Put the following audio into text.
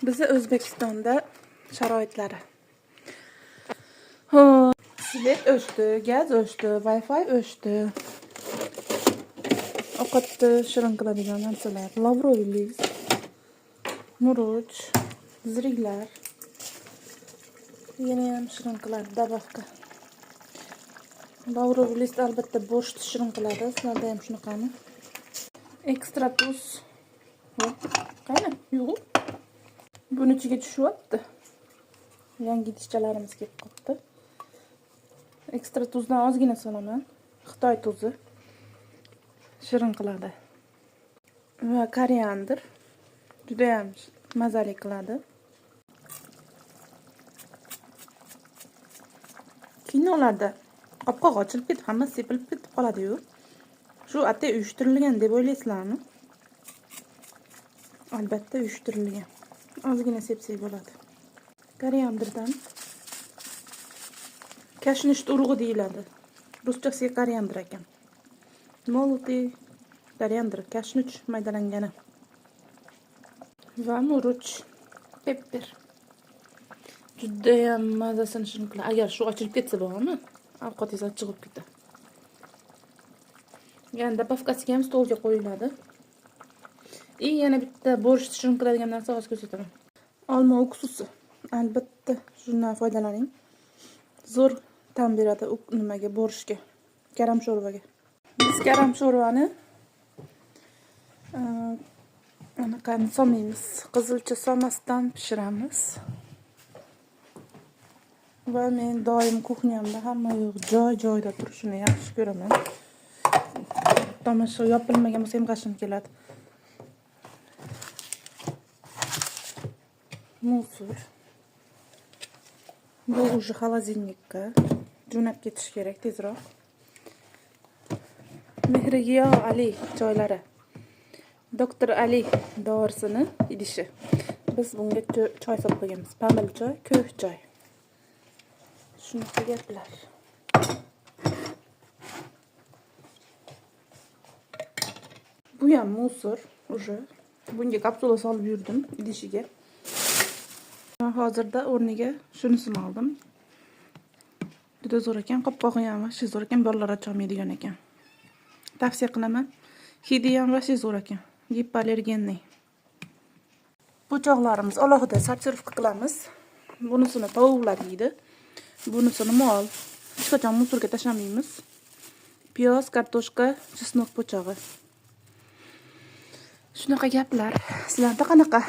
Bizi O'zbekistonda sharoitlari. Svet o'chdi, gaz o'chdi, Wi-Fi o'chdi. Ovqatni shirin qiladigan narsalar, lavroviy list, murch, ziriklar. Yana ham shirin qiladi dabavka. Lavroviy list albatta boshni shirin qiladi. Sizlarda ham shunaqami? Ekstra tuz. Qani? Yo'q. Buni ichiga tushyapti. Yangi idishchalarimiz kelib qoldi. Ekstra tuzdan ozgina solaman. Xitoy tuzi. Shirin qiladi. Va koriander. Juda ham mazali qiladi. Kinolarda qopqoq ochilib ketib, hammasi sepilib ketib qoladi-yu. Shu atay uyushtirilgan deb o'ylaysizlarmi? Albatta uyushtirilgan. Ozgina sepsak bo'ladi. Korianderdan kashnish urug'i deyiladi. Ruschasiga koriander ekan. Molotый koriander, kashnish maydalangani. Va murch, pepper. Juda ham mazasini shirin qiladi. Agar shu ochilib ketsa bo'ladi, ovqatingiz achchiq bo'lib ketadi. Yani dabavkasiga ham stolga qo'yiladi. Yana bitta borshni shirin qiladigan narsa hozir ko'rsataman. Olma uksusi. Albatta shundan foydalaning. Zo'r ta'm beradi nimaga, borshga, garam sho'rvaga. Biz garam sho'rvani anaqani solmaymiz. Qizilcha solmasdan pishiramiz. Va men doim kuxnyamda hamma yo'q joy-joyda turishini yaxshi ko'raman. Tomosha yopilmagan bo'lsa ham qashin keladi. Musor. Bu уже холодильникka jo'nab ketish kerak tezroq. Mehrigiyo Ali choylari. Doktor Ali dorisini idishi. Biz bunga choy solib qo'yganmiz. Pamel choy, ko'k choy. Shunaqa gaplar. Bu ham musor уже. Bunga kapsula solib yurdim idishiga. Hozirda o'rniga shunisini oldim. Juda zo'r ekan, qopqog'i ham vaqti zo'r ekan, bolalar ocholmaydigan ekan. Tavsiya qilaman. Hidi ham vaqti zo'r ekan. Gipoallergenniy. Po'choqlarimiz alohida sortirovka qilamiz. Bunisini tovuqlar yeydi. Bunisini mol. Hech qachon musorga tashlamaymiz. Piyoz, kartoshka, chesnok po'chog'i. Shunaqa gaplar. Sizlarda qanaqa?